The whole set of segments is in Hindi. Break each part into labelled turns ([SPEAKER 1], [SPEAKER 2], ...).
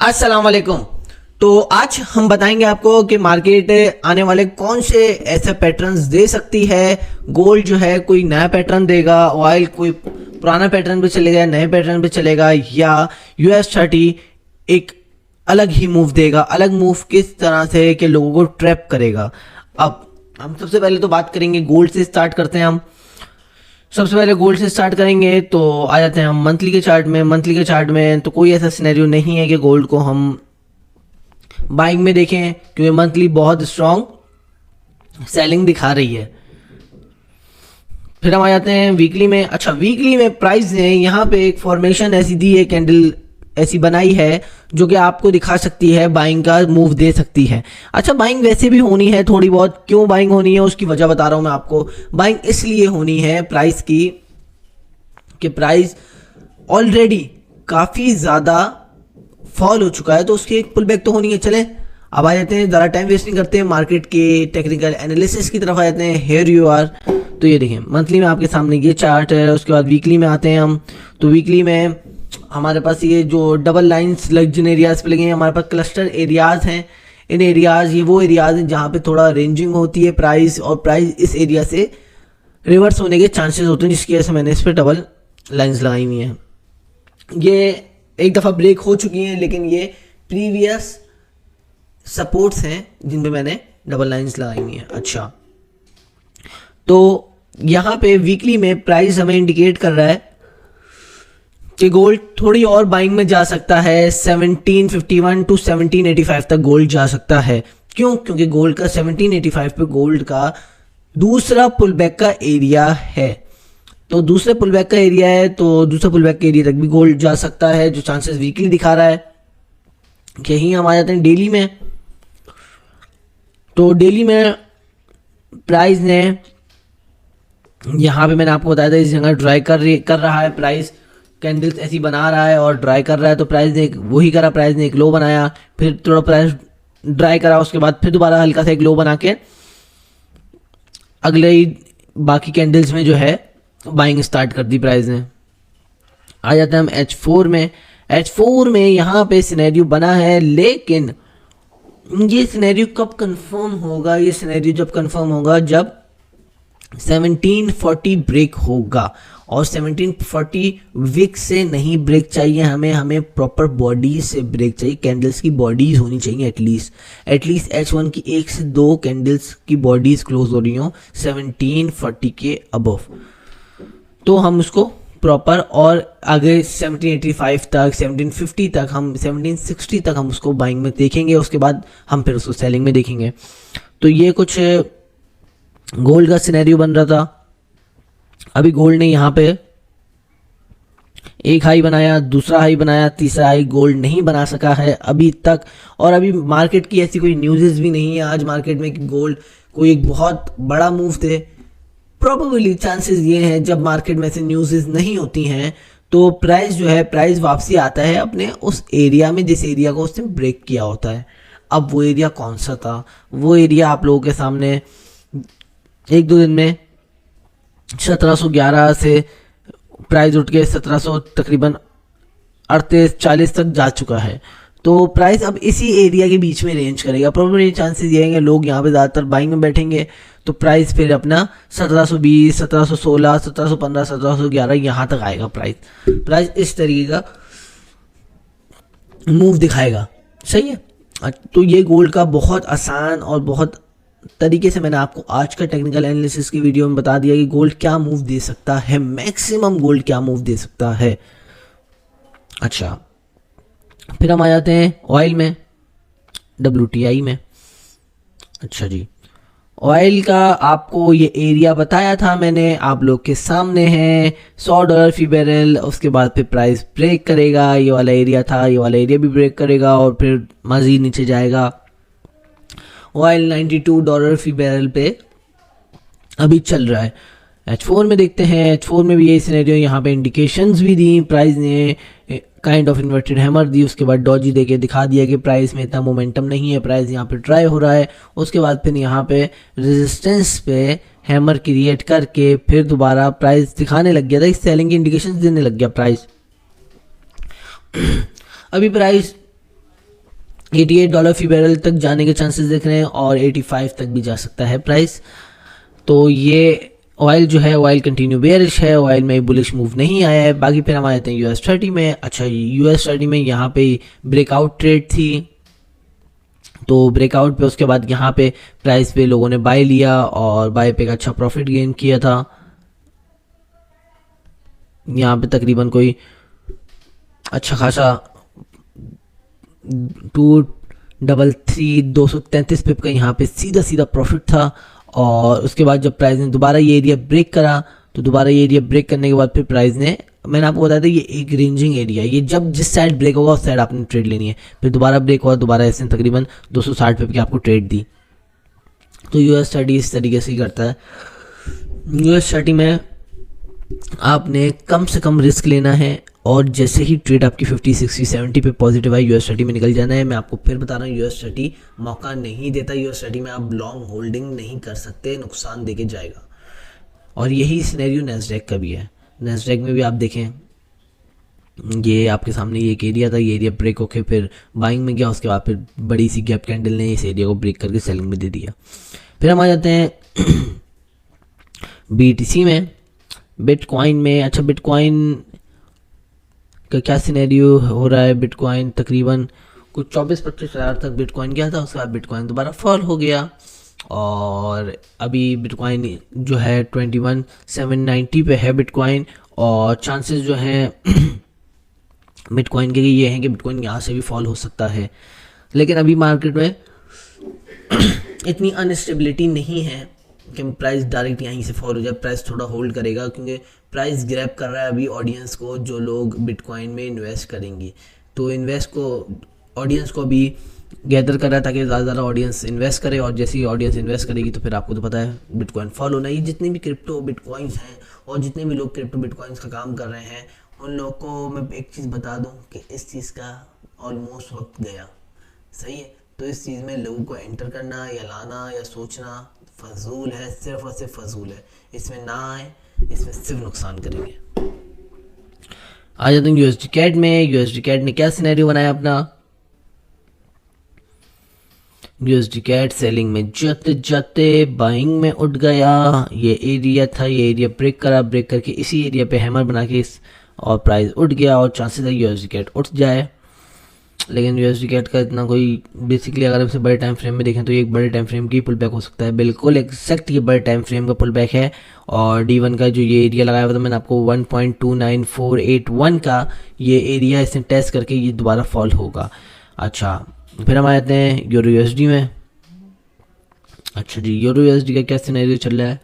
[SPEAKER 1] अस्सलाम वालेकुम। तो आज हम बताएंगे आपको कि मार्केट आने वाले कौन से ऐसे पैटर्न्स दे सकती है। गोल्ड जो है कोई नया पैटर्न देगा, ऑयल कोई पुराना पैटर्न पे चलेगा, नए पैटर्न पे चलेगा, या US30 एक अलग ही मूव देगा। अलग मूव किस तरह से कि लोगों को ट्रैप करेगा। अब हम सबसे पहले तो बात करेंगे गोल्ड से स्टार्ट करते हैं। हम सबसे पहले गोल्ड से स्टार्ट करेंगे तो आ जाते हैं हम मंथली के चार्ट में। मंथली के चार्ट में तो कोई ऐसा सिनेरियो नहीं है कि गोल्ड को हम बाइंग में देखें, क्योंकि मंथली बहुत स्ट्रॉन्ग सेलिंग दिखा रही है। फिर हम आ जाते हैं वीकली में। अच्छा, वीकली में प्राइस ने यहाँ पे एक फॉर्मेशन ऐसी दी है, कैंडल ऐसी बनाई है जो कि आपको दिखा सकती है बाइंग का मूव दे सकती है। अच्छा, बाइंग वैसे भी होनी है थोड़ी बहुत। क्यों बाइंग होनी है उसकी वजह बता रहा हूं मैं आपको। बाइंग इसलिए होनी है प्राइस की कि प्राइस ऑलरेडी काफ़ी ज़्यादा फॉल हो चुका है, तो उसकी एक पुल बैक तो होनी है। चलें अब आ जाते हैं, ज़्यादा टाइम वेस्ट नहीं करते हैं, मार्केट के टेक्निकल एनालिसिस की तरफ आ जाते हैं। Here you are. तो ये देखें, मंथली में आपके सामने ये चार्ट है। उसके बाद वीकली में आते हैं हम। तो वीकली में हमारे पास ये जो डबल लाइंस जिन एरियाज पे लगे हैं, हमारे पास क्लस्टर एरियाज हैं। इन एरियाज, ये वो एरियाज हैं जहाँ पे थोड़ा रेंजिंग होती है प्राइस, और प्राइस इस एरिया से रिवर्स होने के चांसेस होते हैं, जिसकी वजह से मैंने इस पर डबल लाइंस लगाई हुई हैं। ये एक दफ़ा ब्रेक हो चुकी हैं, लेकिन ये प्रीवियस सपोर्ट्स हैं जिन पे मैंने डबल लाइंस लगाई हुई हैं। अच्छा, तो यहाँ पे वीकली में प्राइस हमें इंडिकेट कर रहा है कि गोल्ड थोड़ी और बाइंग में जा सकता है। 1751 टू 1785 तक गोल्ड जा सकता है। क्यों? क्योंकि गोल्ड का 1785 पे गोल्ड का दूसरा पुल बैक का एरिया है। तो दूसरे पुल बैक का एरिया है, तो दूसरे पुल बैक के एरिया तक भी गोल्ड जा सकता है, जो चांसेस वीकली दिखा रहा है। यही हम आ जाते हैं डेली में। तो डेली में प्राइस ने यहाँ पे मैंने आपको बताया था इस जगह ड्राई कर रहा है। प्राइस कैंडल्स ऐसी बना रहा है और ड्राई कर रहा है, तो प्राइस ने वही करा। प्राइस ने एक लो बनाया, फिर थोड़ा प्राइस ड्राई करा, उसके बाद फिर दोबारा हल्का सा एक लो बना के अगले ही बाकी कैंडल्स में जो है बाइंग स्टार्ट कर दी प्राइस ने। आ जाते हैं हम H4 में। H4 में यहाँ पे सिनेरियो बना है, लेकिन ये सिनेरियो कब कंफर्म होगा? ये सिनेरियो जब कंफर्म होगा जब 1740 ब्रेक होगा। और 1740 विक से नहीं ब्रेक चाहिए हमें प्रॉपर बॉडी से ब्रेक चाहिए। कैंडल्स की बॉडीज होनी चाहिए एटलीस्ट H1 की 1 से 2 कैंडल्स की बॉडीज क्लोज हो रही हो 1740 के अबव, तो हम उसको प्रॉपर, और आगे 1785 तक, 1750 तक, हम 1760 तक हम उसको बाइंग में देखेंगे। उसके बाद हम फिर उसको सेलिंग में देखेंगे। तो ये कुछ गोल्ड का सिनेरियो बन रहा था। अभी गोल्ड ने यहाँ पे एक हाई बनाया, दूसरा हाई बनाया, तीसरा हाई गोल्ड नहीं बना सका है अभी तक। और अभी मार्केट की ऐसी कोई न्यूज़ भी नहीं है आज मार्केट में कि गोल्ड कोई एक बहुत बड़ा मूव दे। प्रोबेबली चांसेस ये हैं, जब मार्केट में से न्यूज़ नहीं होती हैं तो प्राइस जो है, प्राइस वापसी आता है अपने उस एरिया में जिस एरिया को उसने ब्रेक किया होता है। अब वो एरिया कौन सा था? वो एरिया आप लोगों के सामने एक दो दिन में 1711 से प्राइस उठ के 1700 तकरीबन 38-40 तक जा चुका है। तो प्राइस अब इसी एरिया के बीच में रेंज करेगा। प्रोबेबली चांसेस ये हैं कि लोग यहाँ पे ज़्यादातर बाइंग में बैठेंगे, तो प्राइस फिर अपना 1720, 1716, 1715, 1711 यहाँ तक आएगा। प्राइस इस तरीके का मूव दिखाएगा। सही है। तो ये गोल्ड का बहुत आसान और बहुत तरीके से मैंने आपको आज का टेक्निकल एनालिसिस की वीडियो में बता दिया कि गोल्ड क्या मूव दे सकता है, मैक्सिमम गोल्ड क्या मूव दे सकता है। अच्छा, फिर हम आ जाते हैं ऑयल में, WTI में। अच्छा जी, ऑयल का आपको ये एरिया बताया था मैंने, आप लोग के सामने है $100 फी बैरल। उसके बाद फिर प्राइस ब्रेक करेगा, ये वाला एरिया था, ये वाला एरिया भी ब्रेक करेगा और फिर मज़ीद नीचे जाएगा। ऑयल $92 फी बैरल पे अभी चल रहा है। H4 में देखते हैं। H4 में भी यही सिनेरियो, यहाँ पे इंडिकेशंस भी दी प्राइस ने, काइंड ऑफ इन्वर्टेड हैमर दी, उसके बाद डॉजी दे के दिखा दिया कि प्राइस में इतना मोमेंटम नहीं है, प्राइस यहाँ पे ट्राई हो रहा है। उसके बाद फिर यहाँ पे रेजिस्टेंस पे हैमर क्रिएट करके फिर दोबारा प्राइस दिखाने लग गया था, इस सेलिंग की इंडिकेशंस देने लग गया प्राइस। अभी प्राइस $88 फी बैरल तक जाने के चांसेस दिख रहे हैं और 85 तक भी जा सकता है प्राइस। तो ये ऑयल जो है ऑयल कंटिन्यू बेयरिश है, ऑयल में बुलिश मूव नहीं आया है। बाकी फिर हम आ जाते हैं US30 में। अच्छा, US30 में यहाँ पे ब्रेकआउट ट्रेड थी, तो ब्रेकआउट पे उसके बाद यहाँ पे प्राइस पे लोगों ने बाय लिया और बाय पे का अच्छा प्रॉफिट गेन किया था। यहाँ पे तकरीबन कोई अच्छा खासा 233 पिप का यहाँ पे सीधा प्रॉफिट था। और उसके बाद जब प्राइस ने दोबारा ये एरिया ब्रेक करा, तो दोबारा ये एरिया ब्रेक करने के बाद फिर प्राइस ने, मैंने आपको बताया था ये एक रेंजिंग एरिया है, ये जब जिस साइड ब्रेक होगा उस साइड आपने ट्रेड लेनी है। फिर दोबारा ब्रेक हुआ, दोबारा इसने तकरीबन 260 पिप की आपको ट्रेड दी। तो US30 इस तरीके से ही करता है। US30 में आपने कम से कम रिस्क लेना है और जैसे ही ट्रेड आपकी 50, 60, 70 पे पॉजिटिव है US30 में निकल जाना है। मैं आपको फिर बता रहा हूँ US30 मौका नहीं देता। US30 में आप लॉन्ग होल्डिंग नहीं कर सकते, नुकसान देके जाएगा। और यही सिनेरियो नैस्डैक का भी है। नैस्डैक में भी आप देखें, ये आपके सामने ये एक एरिया था, ये एरिया ब्रेक होके फिर बाइंग में गया, उसके बाद फिर बड़ी सी गैप कैंडल ने इस एरिया को ब्रेक करके सेलिंग में दे दिया। फिर हम आ जाते हैं BTC में, बिटकॉइन में। अच्छा, बिटकॉइन का क्या सिनेरियो हो रहा है? बिटकॉइन तकरीबन कुछ 24-25 हज़ार तक बिटकॉइन गया था, उसके बाद बिटकॉइन दोबारा फॉल हो गया और अभी बिटकॉइन जो है 21,790 पे है बिटकॉइन। और चांसेस जो हैं बिटकॉइन के ये हैं कि बिटकॉइन यहाँ से भी फॉल हो सकता है, लेकिन अभी मार्केट में इतनी अनस्टेबिलिटी नहीं है कि प्राइस डायरेक्ट यहीं से फॉल हो जाए। प्राइस थोड़ा होल्ड करेगा क्योंकि प्राइस ग्रैब कर रहा है अभी ऑडियंस को, जो लोग बिटकॉइन में इन्वेस्ट करेंगे। तो ऑडियंस को अभी गैदर कर रहा है ताकि ज़्यादा ऑडियंस इन्वेस्ट करे, और जैसे ही ऑडियंस इन्वेस्ट करेगी तो फिर आपको तो पता है बिटकॉइन फॉल होना ही। जितने भी क्रिप्टो बिटकॉइंस हैं और जितने भी लोग क्रिप्टो बिटकॉइंस का काम कर रहे हैं, उन लोगों को मैं एक चीज़ बता दूं कि इस चीज़ का ऑलमोस्ट वक्त गया, सही है। तो इस चीज़ में लोगों को एंटर करना या लाना या सोचना फजूल है, सिर्फ और सिर्फ फजूल है। इसमें ना आए, इसमें सिर्फ नुकसान करेंगे। आ जाते हैं USD कैट में। USD कैट ने क्या सिनेरियो बनाया अपना? USD कैट सेलिंग में जाते जाते बाइंग में उठ गया। ये एरिया था, ये एरिया ब्रेक करा, ब्रेक करके इसी एरिया पे हैमर बना के और प्राइस उठ गया और चांसेस है USD कैट उठ जाए। लेकिन USD कैट का इतना कोई, बेसिकली अगर हम इसे बड़े टाइम फ्रेम में देखें तो ये एक बड़े टाइम फ्रेम की पुल बैक हो सकता है। बिल्कुल एग्जैक्ट ये बड़े टाइम फ्रेम का पुल बैक है। और D1 का जो ये एरिया लगाया हुआ था मैंने आपको 1.29481 का, ये एरिया इसने टेस्ट करके ये दोबारा फॉल होगा। अच्छा, फिर हम आ जाते हैं यूरो USD में। अच्छा जी, यूरो USD का क्या सिनेरियो चल रहा है?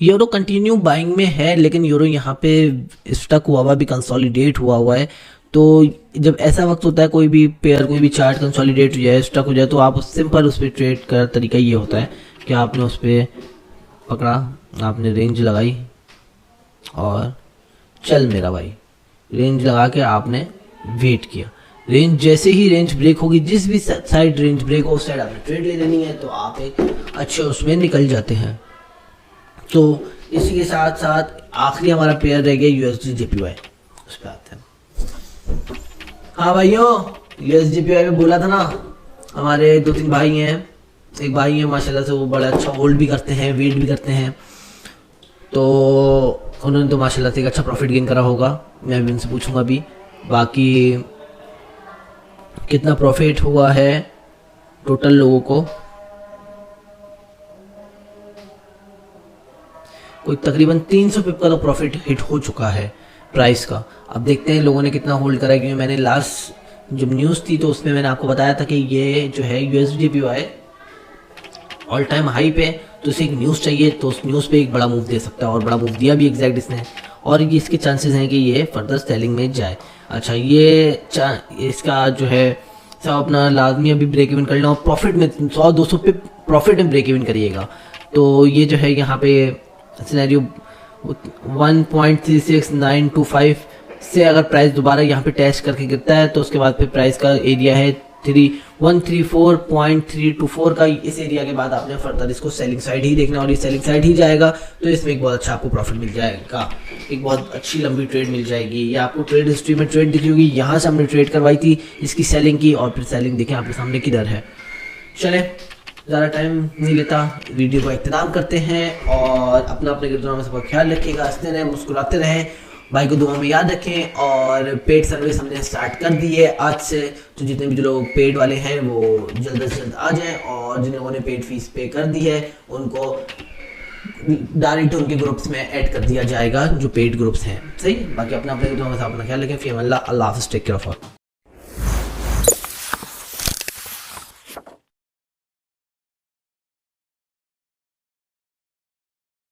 [SPEAKER 1] यूरो कंटिन्यू बाइंग में है, लेकिन यूरो यहाँ पे स्टक हुआ भी, कंसोलिडेट हुआ है। तो जब ऐसा वक्त होता है, कोई भी पेयर, कोई भी चार्ट कंसोलिडेट हो जाए, स्टक हो जाए, तो आप सिंपल उस पर ट्रेड का तरीका ये होता है कि आपने उस पर पकड़ा, आपने रेंज लगाई और चल मेरा भाई, रेंज लगा के आपने वेट किया। रेंज जैसे ही रेंज ब्रेक होगी, जिस भी साइड रेंज ब्रेक हो उस साइड आपने ट्रेड ले लेनी है, तो आप एक अच्छे उसमें निकल जाते हैं। तो इसी के साथ साथ आखिरी हमारा पेयर रह गया USD JPY, उस पर आते हैं। हाँ भाइयों, USD JPY में बोला था ना, हमारे 2-3 भाई हैं। एक भाई है माशाल्लाह से, वो बड़ा अच्छा होल्ड भी करते हैं, वेट भी करते हैं, तो उन्होंने तो माशाल्लाह से एक अच्छा प्रॉफिट गेन करा होगा। मैं भी उनसे पूछूंगा अभी बाकी कितना प्रॉफिट हुआ है टोटल लोगों को। कोई तकरीबन 300 पिप का तो प्रॉफिट हिट हो चुका है प्राइस का। अब देखते हैं लोगों ने कितना होल्ड करा है, क्योंकि मैंने लास्ट जब न्यूज़ थी तो उसमें मैंने आपको बताया था कि ये जो है USD JPY all time high पे, तो इसे एक न्यूज़ चाहिए, तो उस न्यूज़ पे एक बड़ा मूव दे सकता है, और बड़ा मूव दिया भी एग्जैक्ट इसने, और ये इसके चांसेस हैं कि ये फर्दर सेलिंग में जाए। अच्छा, ये इसका जो है सब अपना लाजमी अभी ब्रेक इवन कर लेना, और प्रॉफिट में 100-200 पे प्रॉफिट में ब्रेक इवन करिएगा। तो ये जो है यहाँ पे सिनेरियो 1.36925 से अगर प्राइस दोबारा यहाँ पे टेस्ट करके गिरता है, तो उसके बाद फिर प्राइस का एरिया है 134.324 का इस एरिया के बाद आपने फर्दर इसको सेलिंग साइड ही देखना और ये सेलिंग साइड ही जाएगा तो इसमें एक बहुत अच्छा आपको प्रॉफिट मिल जाएगा, एक बहुत अच्छी लंबी ट्रेड मिल जाएगी। ये आपको ट्रेड हिस्ट्री में ट्रेड दिखी होगी, यहाँ से हमने ट्रेड करवाई थी इसकी सेलिंग की और फिर सेलिंग देखें आपके सामने किधर है। चले ज़्यादा टाइम नहीं लेता, वीडियो का इख्तिताम करते हैं और अपना अपने गिरदों में सबका ख्याल रखिएगा, हंसते रहें, मुस्कुराते रहें, भाई को दुआ में याद रखें। और पेड सर्विस हमने स्टार्ट कर दी है आज से, तो जितने भी जो लोग पेड वाले हैं वो जल्द से जल्द आ जाएं और जिन लोगों ने पेड फीस पे कर दी है उनको डायरेक्ट उनके ग्रुप्स में ऐड कर दिया जाएगा जो पेड ग्रुप्स हैं। सही, बाकी अपना अपने दुआ में अपना ख्याल रखें। फ़ी अल्लाह, अल्लाह हाफ़िज़, टेक केयर ऑफ ऑल।